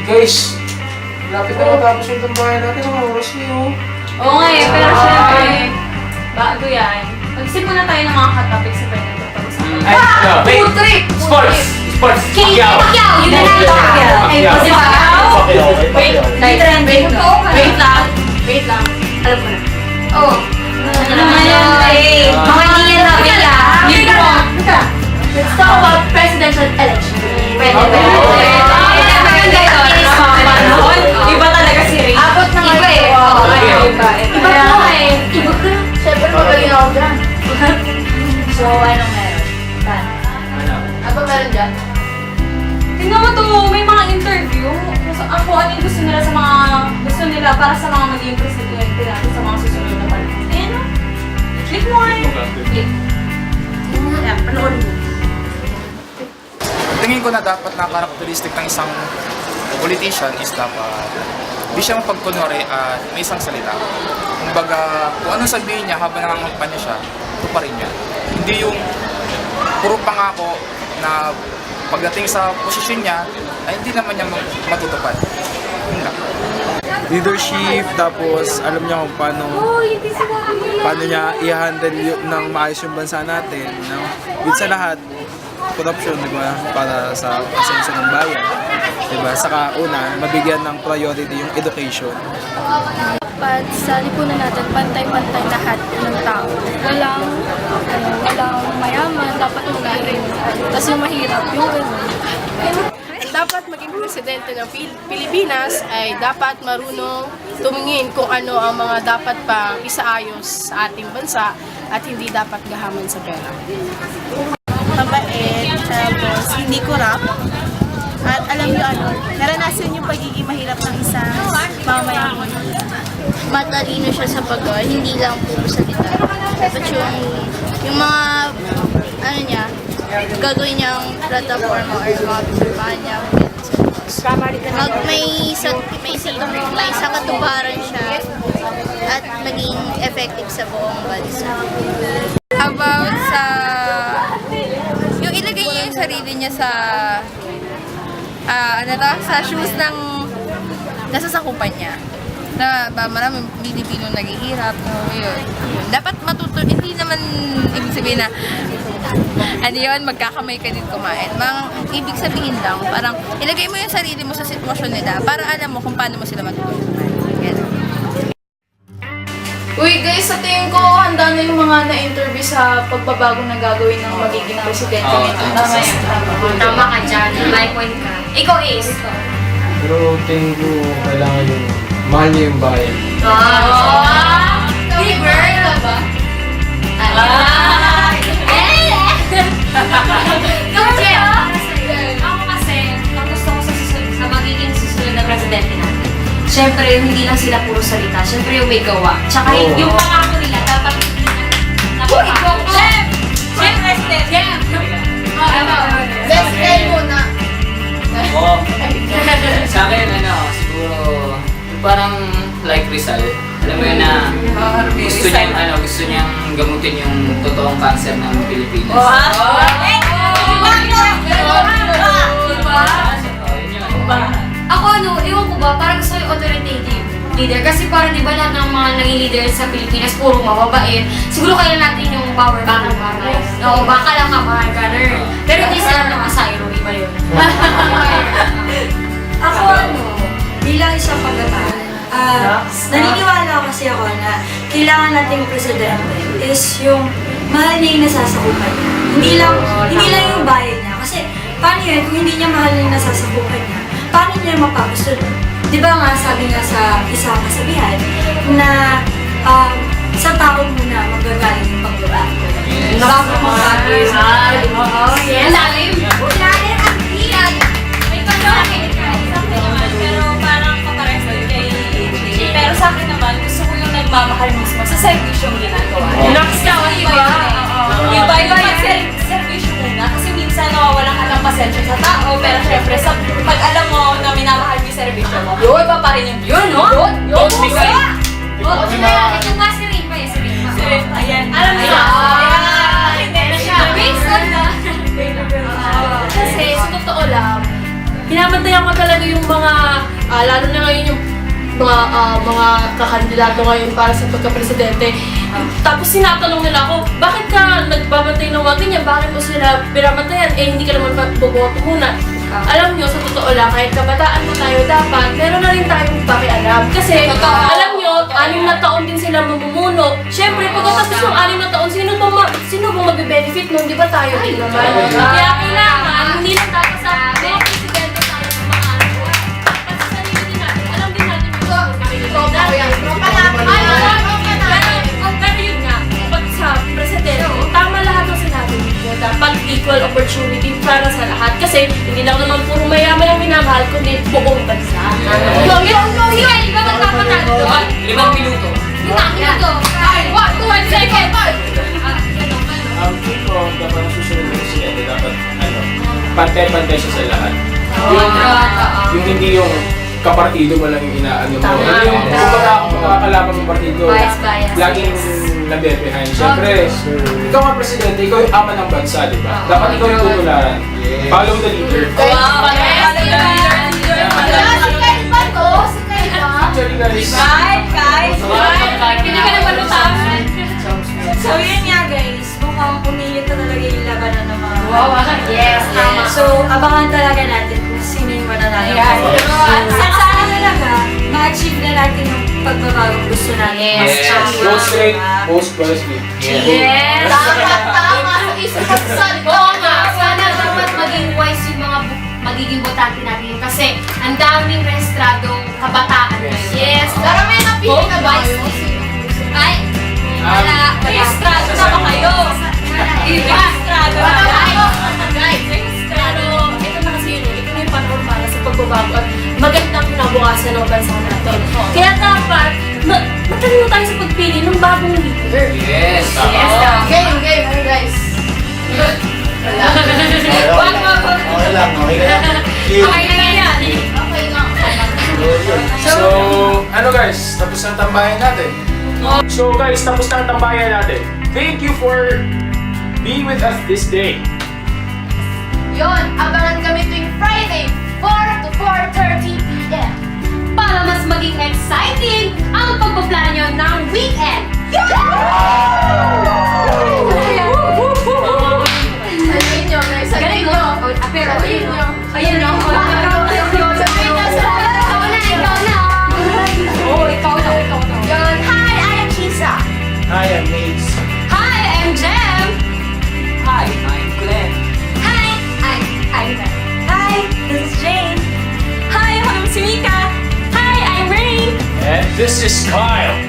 Guys, lapit na matapos yung tambayan natin. Ang oras niyo. Oo nga eh, pero syempre, bago yan. Mag-isip muna tayo ng mga hot topics sa pwede ito. Wait! Food trip! Sports! Sports! Pacquiao! Yun na lang Pacquiao! Ay, Pacquiao! Wait lang. Alam ko na. Oo. Ano naman yun? Mga hindi yan namin lang. Let's talk about presidential election. Pwede. Iba talaga si Ray. Abot na iba eh. Iba ka eh. Iba ka. Siyempre magaling ako dyan. So, anong meron? Ano meron dyan? Tingnan mo to, may mga interview. Ako, ano yung gusto nila sa mga, gusto nila para sa mga magiging presidente natin sa mga susunod na panahon. Ayan o. Click mo eh. Click. Ayan, panoorin mo. Tingin ko na dapat na karakteristik ng isang politician is dapat di siya mapagkunwari at may isang salita. Kumbaga, kung anong sabihin niya habang nangangampanya siya, ito pa rin niya. Hindi yung puro pangako na pagdating sa posisyon niya, ay hindi naman niya matutupad. Yun lang. Leadership, tapos alam niya kung paano niya i-handle ng maayos yung bansa natin. No? With sa lahat, corruption, di ba? Para sa asenso ng bayan. Di ba? Saka una, mabigyan ng priority yung education. Dapat sa lipunan natin, pantay-pantay lahat ng tao. Walang mayaman, dapat magaling. Tapos yung mahirap, yung gano'n. Dapat maging presidente ng Pilipinas ay dapat marunong tumingin kung ano ang mga dapat pang isaayos sa ating bansa at hindi dapat gahaman sa pera. Mabait, tapos hindi corrupt. At alam niyo ano, naranasan yung pagiging mahirap ng isang mamamayang. Matalino siya sa paggawa, hindi lang puro salita. Dapat yung mga, ano niya, gagawin niyang plataforma or mga kampanya. May sakatuparan siya at maging effective sa buong bansa. About sa yung ilagay niya yung sarili niya sa sa shoes ng nasasakupan niya. Na maraming Pilipino naghihirap, yun. Dapat matuto, hindi naman ibig sabihin na ano yun, magkakamay ka din kumain. Ibig sabihin lang, parang ilagay mo yung sarili mo sa sitwasyon nila para alam mo kung paano mo sila matutulungan. Uy guys, sa tingin ko, handa na yung mga na-interview sa pagbabago na gagawin ng magiging presidente nito. Tama ka dyan. May point ka. Ikaw, Ace. Pero tingin ko kailangan yung mahal niyo yung bayan. River ka ba? Ako kasi, ang gusto ko sa magiging susunod na presidente natin. Siyempre, hindi lang sila puro salita. Siyempre, yung may gawa. Tsaka yung pangako nila, dapat napapako. Chef! President! Chef! Best guy muna. Sa akin, siguro, yung parang like Rizal. Alam mo yun na gusto niyang gamutin yung totoong cancer ng Pilipinas. Ako ewan ko ba, parang gusto yung authoritative leader. Kasi parang di ba lahat ng mga naging leader sa Pilipinas, puro mababait. Siguro kailan natin yung power back ng bahay. Oo, baka lang kamahal ka rin. Pero hindi sila ng asayro, iba yun. Ako bilang isang pagkataan, naniniwala kasi ako na kailangan nating presidente is yung mahal niya yung nasasakupan niya. Hindi lang yung bayan niya. Kasi paano yun kung hindi niya mahal yung nasasakupan niya? Paano niya mapapasunod? Di ba nga sabi nga sa isang kasabihan na sa tao muna magagaling yung pagbabago. Bago magbago yung Yes! Lalim! Lalim ang hiyag! May pagkakit ka. Pero parang kapares din kay DJ. Pero sa akin naman, gusto ko yung nagmamahal mismo sa servisyo yung ginagawa. Next ka, iba. Iba yung servisyo muna. Kasi minsan nawawalan ka ng pasensya sa tao. Pero syempre, pag alam mo na minamahal mo yung servisyo mo, yun, iba pa rin yung yun, no? Yun, Ito ba si Rain pa eh? Si Rain pa. Ayan. Alam mo na. Hindi na siya. Based on the... Kasi sa totoo lang, binabantayan ko talaga yung mga lalo na ngayon yung mga kakandidato ngayon para sa pagka-presidente. Tapos sinatanong nila ako, bakit ka nagbabatay ng mga ganyan? Bakit mo sila pinamatayan? Hindi ka naman boboto muna. Alam nyo, sa totoo lang, kahit kabataan mo tayo dapat, meron na rin tayong pakialam. Kasi, alam nyo, 6 na taon din sila mamumuno. Siyempre, pagkatapos ng 6 na taon, sino bang magbe-benefit nun? Di ba tayo din naman? Kaya kailangan, hindi lang dapat sa mga presidente tayo ng mga ano. Dapat sa sarili din natin, alam din natin yung pero yun nga, pag sa presidente, tama lahat ng sinabi mo. Dapat equal opportunity para sa lahat. Kasi hindi lang naman puro mayaman ang minamahal, kundi buong bansa. Ikaw magpapanalo doon. 5 minuto. 5 minuto. 1 second. Ito, dapat ang susunod ng presidente, dapat pantay-pantay siya sa lahat. Yung hindi yung kapartido mo lang yung inaano mo. Yung kumbaga kung makakalaban ng partido, Bias. laging nabe-behind. Siyempre, ikaw nga presidente, ikaw yung ama ng bansa, di ba? Dapat ikaw yung tutularan. Follow the leader. Actually guys, So yun nga guys, mukhang pumili na talaga yung labanan ng mga Yes, tama. So, abangan talaga natin kung sino yung mananalo. At sana talaga, ma-achieve na natin yung pagbabago gusto natin. Yes. vote straight, vote wisely. Yes. Tama sa isip at salita. Oo nga, sana dapat maging wise yung mga magiging botante natin kasi ang daming rehistradong kabataan ngayon. Yes. Pero may napili na ba yun? Ay, wala. Rehistrado na ba kayo? Rehistrado na ba kayo? Pero ito na kasi yun, ito na yung panahon para sa pagbabago at magandang kinabukasan ng bansa natin. Kaya dapat, matalino tayo sa pagpili ng bagong leader. Yes. Game, guys. Okay lang. Okay na yan. Okay lang. So, ano guys, tapos na ang tambayan natin. So guys, tapos na ang tambayan natin. Thank you for being with us this day. Yun, abangan kami tuwing Friday, 4 to 4:30 p.m. Para mas maging exciting ang pagpaplanyo ng weekend. Sabihin nyo, guys. Sabihin nyo. Pero ayun nyo. Ayun o. Sabihin nyo sa Yun, hi, I am Chisa. Hi, I'm Mates. Hi, I'm Jem. Hi, I'm Glenn. Hi, I'm Beth. Hi, this is Jane. Hi, I'm Simika. Hi, I'm Rain. And this is Kyle.